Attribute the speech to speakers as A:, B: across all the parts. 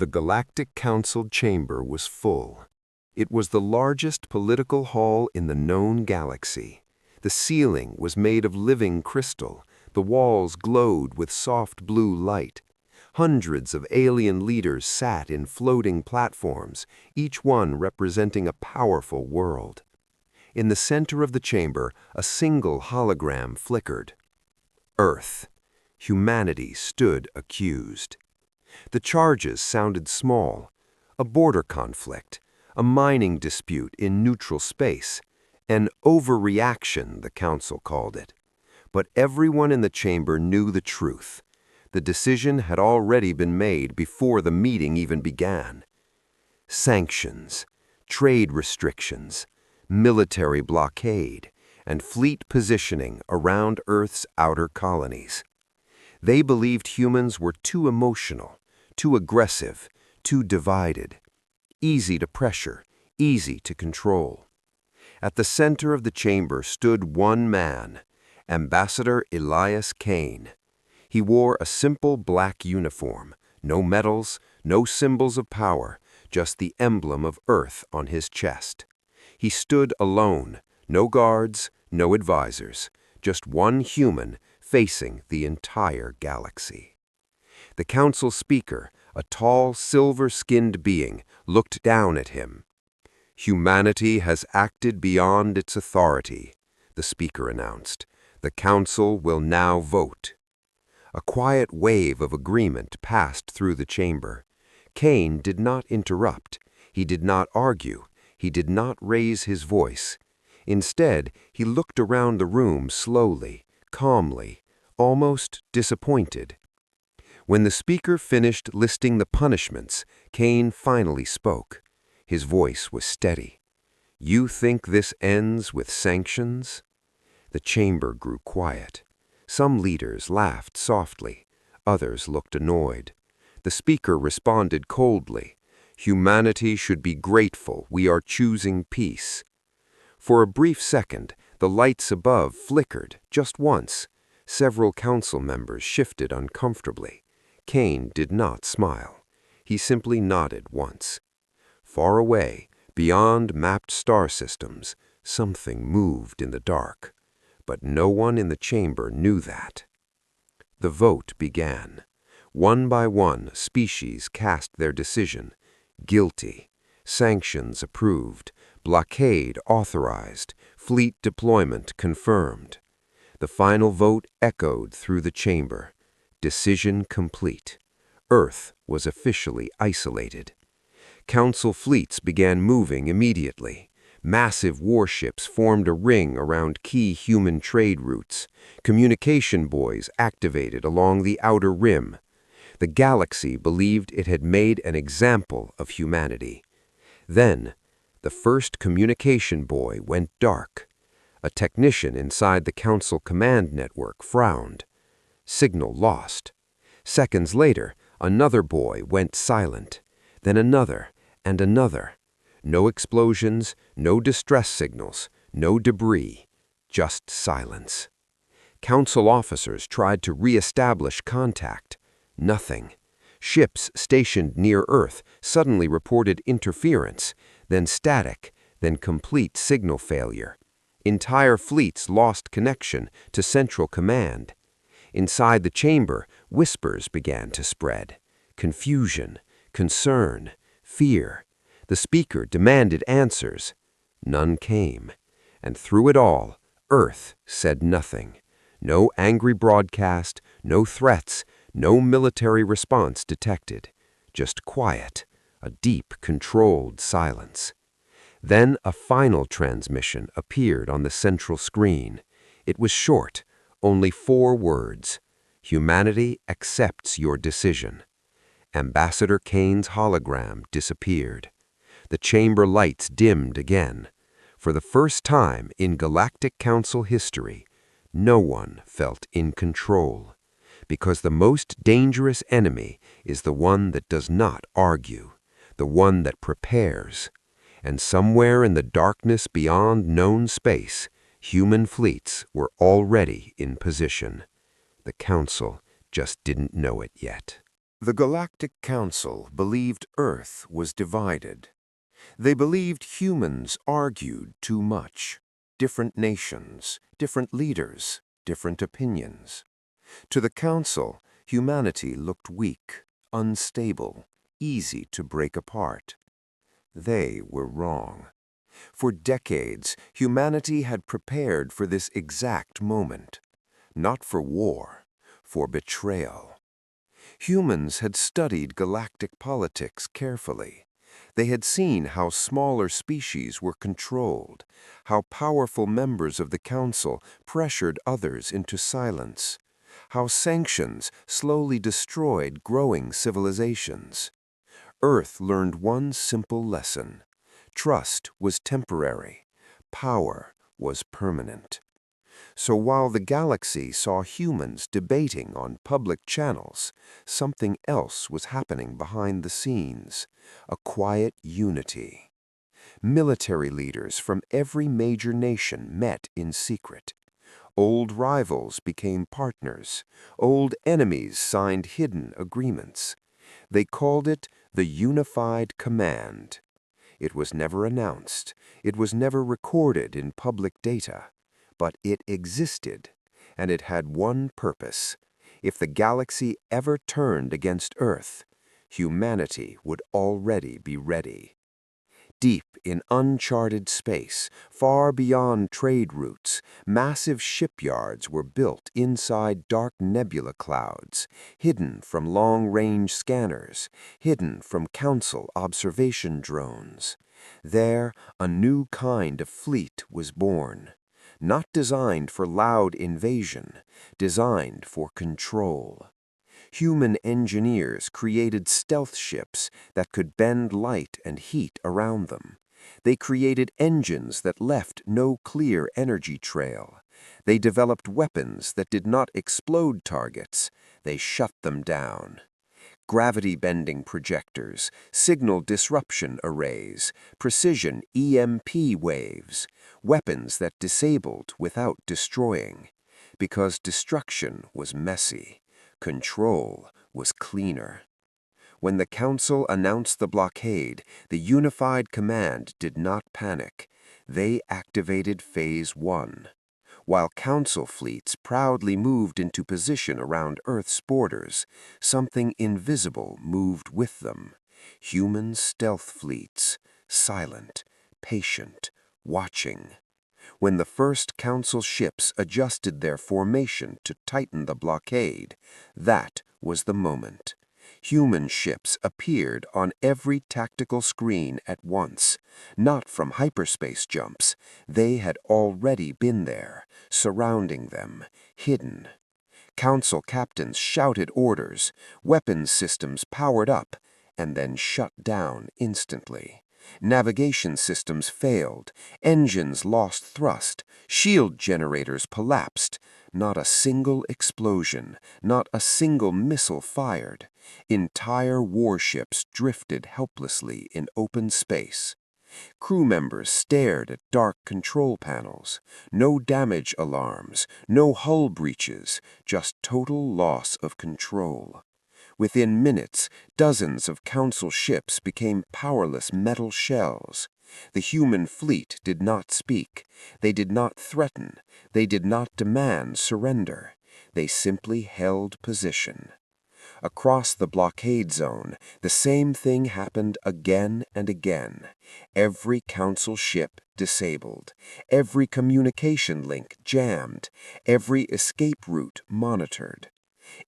A: The Galactic Council chamber was full. It was the largest political hall in the known galaxy. The ceiling was made of living crystal. The walls glowed with soft blue light. Hundreds of alien leaders sat in floating platforms, each one representing a powerful world. In the center of the chamber, a single hologram flickered. Earth. Humanity stood accused. The charges sounded small. A border conflict, a mining dispute in neutral space, an overreaction, the council called it. But everyone in the chamber knew the truth. The decision had already been made before the meeting even began. Sanctions, trade restrictions, military blockade, and fleet positioning around Earth's outer colonies. They believed humans were too emotional, too aggressive, too divided. Easy to pressure, easy to control. At the center of the chamber stood one man, Ambassador Elias Kane. He wore a simple black uniform, no medals, no symbols of power, just the emblem of Earth on his chest. He stood alone, no guards, no advisors, just one human facing the entire galaxy. The council speaker, a tall, silver-skinned being, looked down at him. "Humanity has acted beyond its authority," the speaker announced. "The council will now vote." A quiet wave of agreement passed through the chamber. Kane did not interrupt. He did not argue. He did not raise his voice. Instead, he looked around the room slowly, calmly, almost disappointed. When the speaker finished listing the punishments, Kane finally spoke. His voice was steady. "You think this ends with sanctions?" The chamber grew quiet. Some leaders laughed softly. Others looked annoyed. The speaker responded coldly. "Humanity should be grateful we are choosing peace." For a brief second, the lights above flickered, just once. Several council members shifted uncomfortably. Kane did not smile. He simply nodded once. Far away, beyond mapped star systems, something moved in the dark. But no one in the chamber knew that. The vote began. One by one, species cast their decision. Guilty. Sanctions approved. Blockade authorized. Fleet deployment confirmed. The final vote echoed through the chamber. Decision complete. Earth was officially isolated. Council fleets began moving immediately. Massive warships formed a ring around key human trade routes. Communication buoys activated along the outer rim. The galaxy believed it had made an example of humanity. Then, the first communication buoy went dark. A technician inside the Council command network frowned. Signal lost. Seconds later, another buoy went silent. Then another and another. No explosions, no distress signals, no debris, just silence. Council officers tried to re-establish contact. Nothing. Ships stationed near Earth suddenly reported interference, then static, then complete signal failure. Entire fleets lost connection to Central Command. Inside the chamber, whispers began to spread. Confusion, concern, fear. The speaker demanded answers. None came. And through it all, Earth said nothing. No angry broadcast, no threats, no military response detected. Just quiet, a deep, controlled silence. Then a final transmission appeared on the central screen. It was short, only 4 words. "Humanity accepts your decision." Ambassador Kane's hologram disappeared. The chamber lights dimmed again. For the first time in Galactic Council history, no one felt in control. Because the most dangerous enemy is the one that does not argue, the one that prepares. And somewhere in the darkness beyond known space, human fleets were already in position. The Council just didn't know it yet. The Galactic Council believed Earth was divided. They believed humans argued too much. Different nations, different leaders, different opinions. To the Council, humanity looked weak, unstable, easy to break apart. They were wrong. For decades, humanity had prepared for this exact moment. Not for war, for betrayal. Humans had studied galactic politics carefully. They had seen how smaller species were controlled, how powerful members of the Council pressured others into silence, how sanctions slowly destroyed growing civilizations. Earth learned one simple lesson. Trust was temporary. Power was permanent. So while the galaxy saw humans debating on public channels, something else was happening behind the scenes, a quiet unity. Military leaders from every major nation met in secret. Old rivals became partners. Old enemies signed hidden agreements. They called it the Unified Command. It was never announced. It was never recorded in public data. But it existed, and it had one purpose. If the galaxy ever turned against Earth, humanity would already be ready. Deep in uncharted space, far beyond trade routes, massive shipyards were built inside dark nebula clouds, hidden from long-range scanners, hidden from Council observation drones. There, a new kind of fleet was born. Not designed for loud invasion, designed for control. Human engineers created stealth ships that could bend light and heat around them. They created engines that left no clear energy trail. They developed weapons that did not explode targets. They shut them down. Gravity-bending projectors, signal disruption arrays, precision EMP waves, weapons that disabled without destroying. Because destruction was messy. Control was cleaner. When the Council announced the blockade, the Unified Command did not panic. They activated Phase 1. While Council fleets proudly moved into position around Earth's borders, something invisible moved with them. Human stealth fleets, silent, patient, watching. When the first Council ships adjusted their formation to tighten the blockade, that was the moment. Human ships appeared on every tactical screen at once, not from hyperspace jumps. They had already been there, surrounding them, hidden. Council captains shouted orders, weapons systems powered up, and then shut down instantly. Navigation systems failed, engines lost thrust, shield generators collapsed. Not a single explosion, not a single missile fired. Entire warships drifted helplessly in open space. Crew members stared at dark control panels. No damage alarms, no hull breaches, just total loss of control. Within minutes, dozens of Council ships became powerless metal shells. The human fleet did not speak. They did not threaten. They did not demand surrender. They simply held position. Across the blockade zone, the same thing happened again and again. Every Council ship disabled. Every communication link jammed. Every escape route monitored.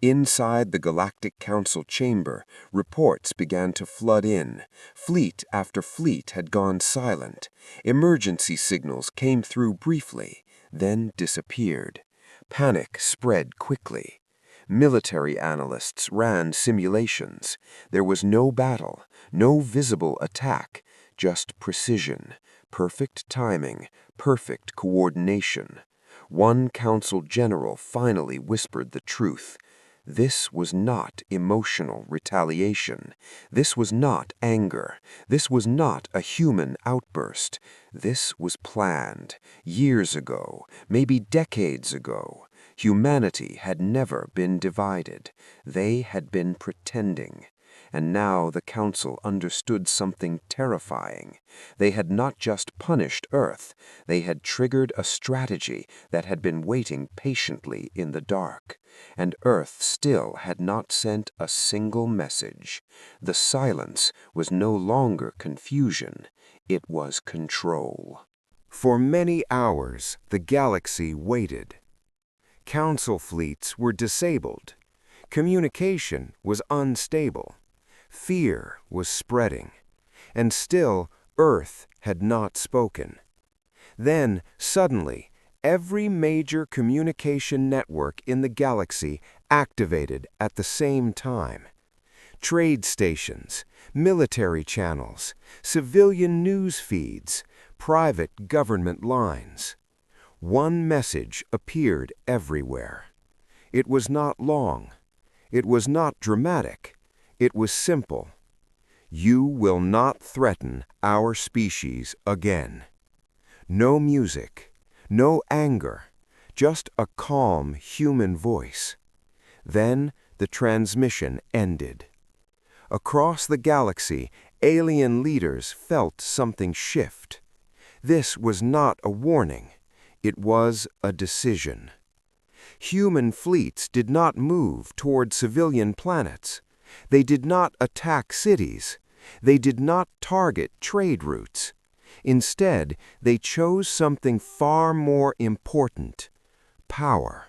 A: Inside the Galactic Council chamber, reports began to flood in. Fleet after fleet had gone silent. Emergency signals came through briefly, then disappeared. Panic spread quickly. Military analysts ran simulations. There was no battle, no visible attack, just precision, perfect timing, perfect coordination. One Council general finally whispered the truth. This was not emotional retaliation. This was not anger. This was not a human outburst. This was planned. Years ago, maybe decades ago, humanity had never been divided. They had been pretending. And now the Council understood something terrifying. They had not just punished Earth, they had triggered a strategy that had been waiting patiently in the dark. And Earth still had not sent a single message. The silence was no longer confusion, it was control. For many hours, the galaxy waited. Council fleets were disabled. Communication was unstable. Fear was spreading, and still Earth had not spoken. Then, suddenly, every major communication network in the galaxy activated at the same time. Trade stations, military channels, civilian news feeds, private government lines. One message appeared everywhere. It was not long. It was not dramatic. It was simple. You will not threaten our species again. No music, no anger, just a calm human voice. Then the transmission ended. Across the galaxy, alien leaders felt something shift. This was not a warning. It was a decision. Human fleets did not move toward civilian planets. They did not attack cities. They did not target trade routes. Instead, they chose something far more important: power.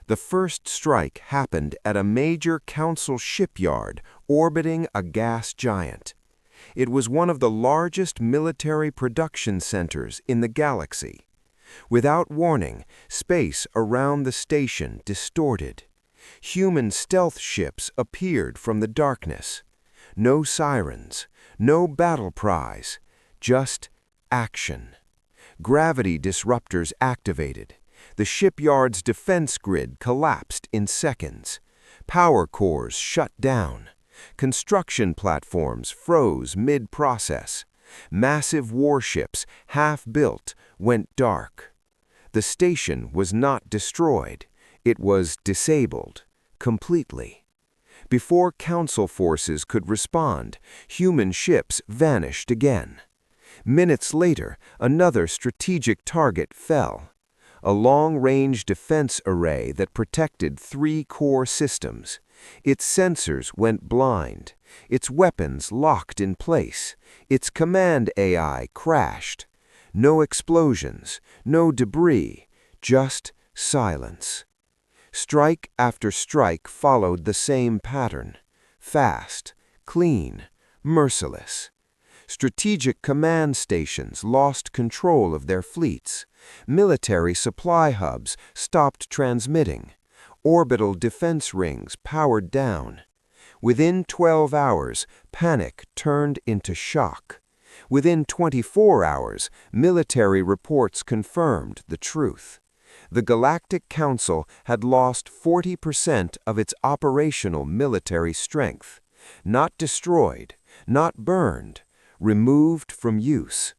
A: The first strike happened at a major Council shipyard orbiting a gas giant. It was one of the largest military production centers in the galaxy. Without warning, space around the station distorted. Human stealth ships appeared from the darkness. No sirens, no battle prize, just action. Gravity disruptors activated. The shipyard's defense grid collapsed in seconds. Power cores shut down. Construction platforms froze mid-process. Massive warships, half-built, went dark. The station was not destroyed. It was disabled, completely. Before Council forces could respond, human ships vanished again. Minutes later, another strategic target fell. A long-range defense array that protected 3 core systems. Its sensors went blind. Its weapons locked in place. Its command AI crashed. No explosions, no debris, just silence. Strike after strike followed the same pattern: fast, clean, merciless. Strategic command stations lost control of their fleets. Military supply hubs stopped transmitting. Orbital defense rings powered down. Within 12 hours, panic turned into shock. Within 24 hours, military reports confirmed the truth. The Galactic Council had lost 40% of its operational military strength. Not destroyed, not burned, removed from use.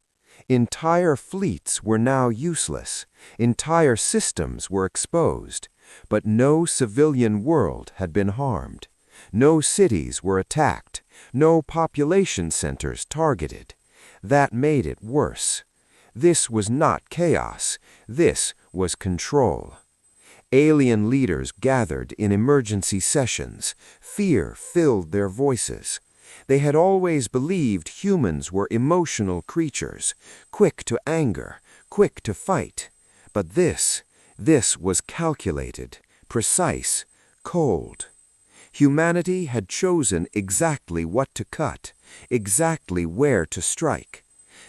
A: Entire fleets were now useless. Entire systems were exposed. But no civilian world had been harmed. No cities were attacked. No population centers targeted. That made it worse. This was not chaos. This was control. Alien leaders gathered in emergency sessions. Fear filled their voices. They had always believed humans were emotional creatures, quick to anger, quick to fight. But this was calculated, precise, cold. Humanity had chosen exactly what to cut, exactly where to strike.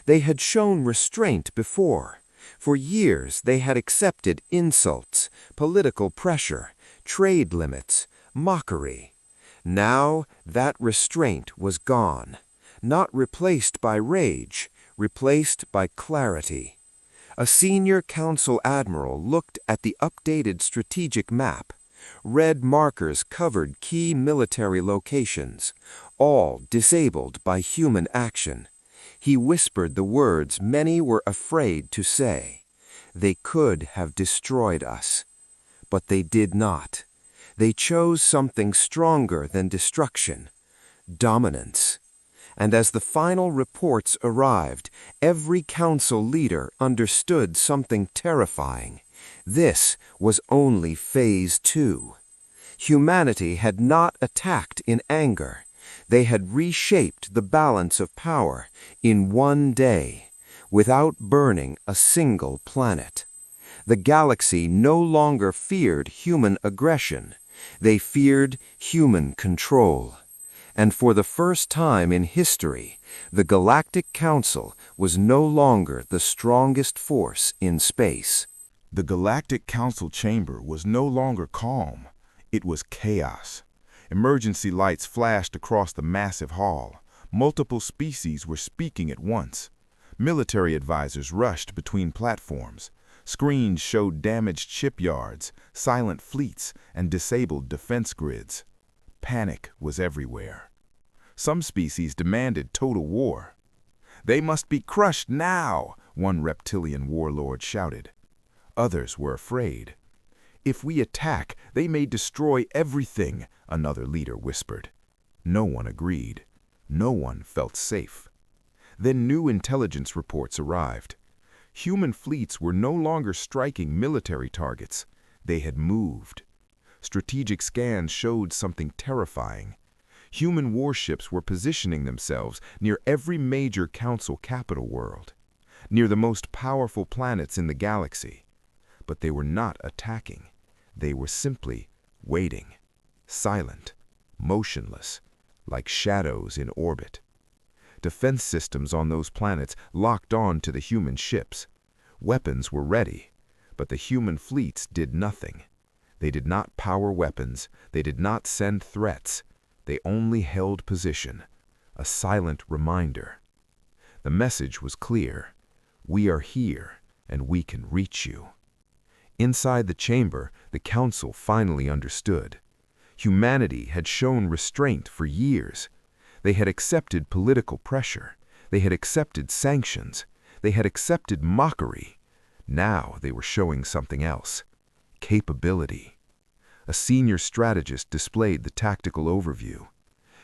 A: They had shown restraint before. For years they had accepted insults, political pressure, trade limits, mockery. Now that restraint was gone, not replaced by rage, replaced by clarity. A senior council admiral looked at the updated strategic map. Red markers covered key military locations, all disabled by human action. He whispered the words many were afraid to say. They could have destroyed us. But they did not. They chose something stronger than destruction: dominance. And as the final reports arrived, every council leader understood something terrifying. This was only phase 2. Humanity had not attacked in anger. They had reshaped the balance of power in one day, without burning a single planet. The galaxy no longer feared human aggression. They feared human control. And for the first time in history, the Galactic Council was no longer the strongest force in space.
B: The Galactic Council chamber was no longer calm. It was chaos. Emergency lights flashed across the massive hall. Multiple species were speaking at once. Military advisors rushed between platforms. Screens showed damaged shipyards, silent fleets, and disabled defense grids. Panic was everywhere. Some species demanded total war. "They must be crushed now," one reptilian warlord shouted. Others were afraid. "If we attack, they may destroy everything," another leader whispered. No one agreed. No one felt safe. Then new intelligence reports arrived. Human fleets were no longer striking military targets. They had moved. Strategic scans showed something terrifying. Human warships were positioning themselves near every major council capital world, near the most powerful planets in the galaxy. But they were not attacking. They were simply waiting, silent, motionless, like shadows in orbit. Defense systems on those planets locked on to the human ships. Weapons were ready, but the human fleets did nothing. They did not power weapons. They did not send threats. They only held position, a silent reminder. The message was clear. We are here, and we can reach you. Inside the chamber, the council finally understood. Humanity had shown restraint for years. They had accepted political pressure. They had accepted sanctions. They had accepted mockery. Now they were showing something else: capability. A senior strategist displayed the tactical overview.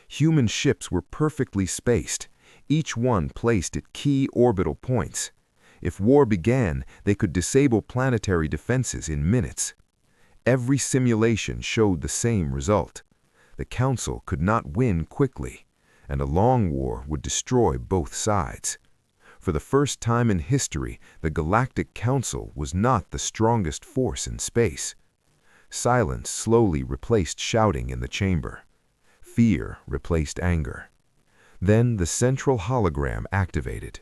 B: Human ships were perfectly spaced, each one placed at key orbital points. If war began, they could disable planetary defenses in minutes. Every simulation showed the same result. The Council could not win quickly, and a long war would destroy both sides. For the first time in history, the Galactic Council was not the strongest force in space. Silence slowly replaced shouting in the chamber. Fear replaced anger. Then the central hologram activated.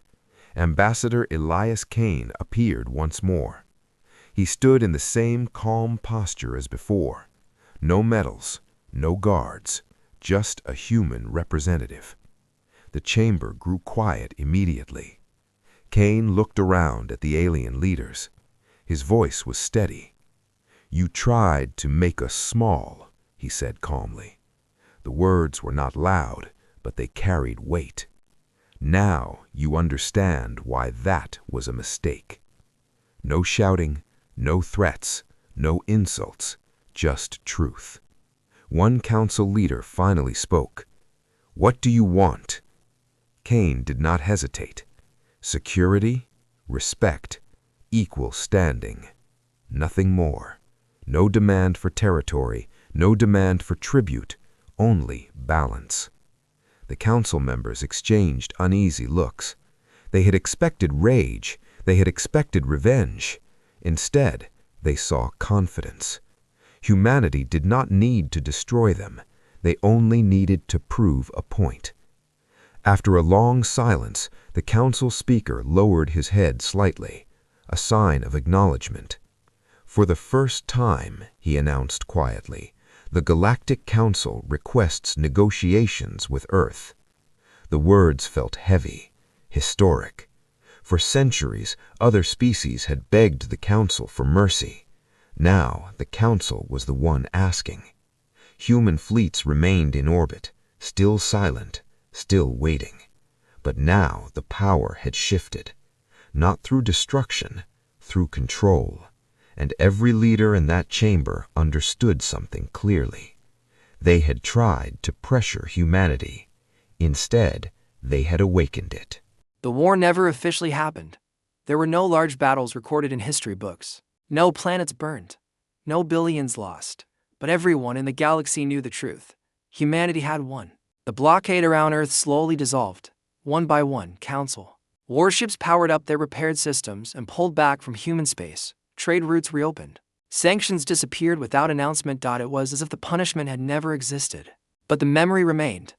B: Ambassador Elias Kane appeared once more. He stood in the same calm posture as before. No medals, no guards, just a human representative. The chamber grew quiet immediately. Kane looked around at the alien leaders. His voice was steady. "You tried to make us small," he said calmly. The words were not loud, but they carried weight. Now you understand why that was a mistake. No shouting, no threats, no insults, just truth. One council leader finally spoke. "What do you want?" Kane did not hesitate. Security, respect, equal standing. Nothing more. No demand for territory, no demand for tribute, only balance. The council members exchanged uneasy looks. They had expected rage. They had expected revenge. Instead, they saw confidence. Humanity did not need to destroy them. They only needed to prove a point. After a long silence, the council speaker lowered his head slightly, a sign of acknowledgement. "For the first time," he announced quietly, "the Galactic Council requests negotiations with Earth." The words felt heavy, historic. For centuries, other species had begged the Council for mercy.
A: Now the Council was the one asking. Human fleets remained in orbit, still silent, still waiting. But now the power had shifted, not through destruction, through control, and every leader in that chamber understood something clearly. They had tried to pressure humanity. Instead, they had awakened it.
C: The war never officially happened. There were no large battles recorded in history books, no planets burned, no billions lost, but everyone in the galaxy knew the truth. Humanity had won. The blockade around Earth slowly dissolved. One by one, Council warships powered up their repaired systems and pulled back from human space. Trade routes reopened. Sanctions disappeared without announcement. It was as if the punishment had never existed. But the memory remained.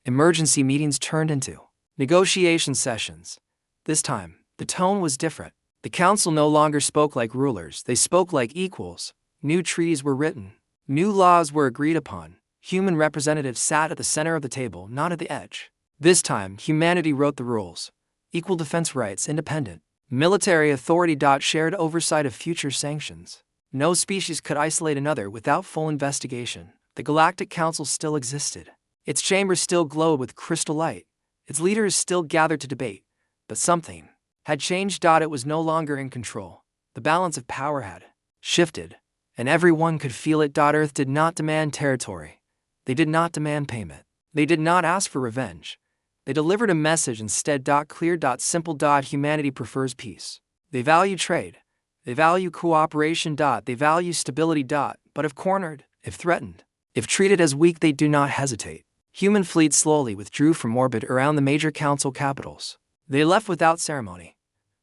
C: Emergency meetings turned into negotiation sessions. This time, the tone was different. The Council no longer spoke like rulers, they spoke like equals. New treaties were written. New laws were agreed upon. Human representatives sat at the center of the table, not at the edge. This time, humanity wrote the rules. Equal defense rights, independent military authority. Shared oversight of future sanctions. No species could isolate another without full investigation. The Galactic Council still existed. Its chambers still glowed with crystal light. Its leaders still gathered to debate. But something had changed. It was no longer in control. The balance of power had shifted, and everyone could feel it. Earth did not demand territory. They did not demand payment. They did not ask for revenge. They delivered a message instead. Clear, simple. Humanity prefers peace. They value trade. They value cooperation. They value stability. But if cornered, if threatened, if treated as weak, they do not hesitate. Human fleets slowly withdrew from orbit around the major council capitals. They left without ceremony,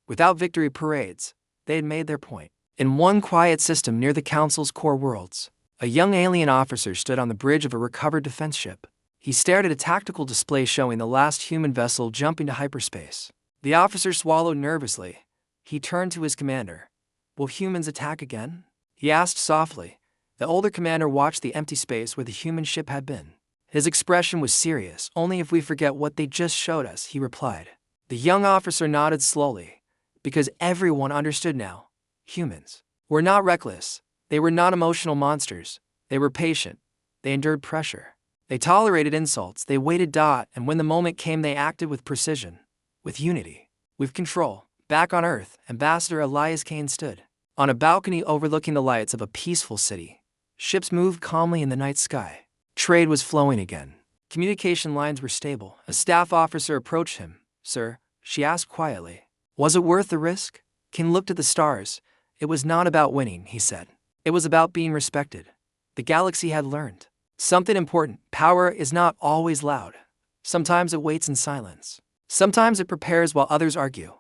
C: without victory parades. They had made their point. In one quiet system near the council's core worlds, a young alien officer stood on the bridge of a recovered defense ship. He stared at a tactical display showing the last human vessel jumping to hyperspace. The officer swallowed nervously. He turned to his commander. "Will humans attack again?" he asked softly. The older commander watched the empty space where the human ship had been. His expression was serious. "Only if we forget what they just showed us," he replied. The young officer nodded slowly, because everyone understood now. Humans were not reckless. They were not emotional monsters. They were patient. They endured pressure. They tolerated insults. They waited. And when the moment came, they acted with precision, with unity, with control. Back on Earth, Ambassador Elias Kane stood on a balcony overlooking the lights of a peaceful city. Ships moved calmly in the night sky. Trade was flowing again. Communication lines were stable. A staff officer approached him. "Sir," she asked quietly, "was it worth the risk?" Kane looked at the stars. "It was not about winning," he said. "It was about being respected." The galaxy had learned something important. Power is not always loud. Sometimes it waits in silence. Sometimes it prepares while others argue.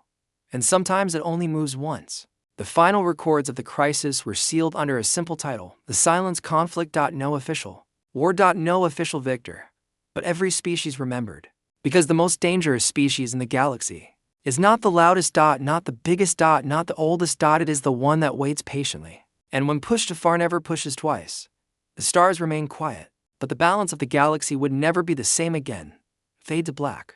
C: And sometimes it only moves once. The final records of the crisis were sealed under a simple title: The Silence Conflict. No official war. No official victor. But every species remembered. Because the most dangerous species in the galaxy is not the loudest. Not the biggest. Not the oldest. It is the one that waits patiently. And when pushed too far, never pushes twice. The stars remain quiet, but the balance of the galaxy would never be the same again. Fade to black.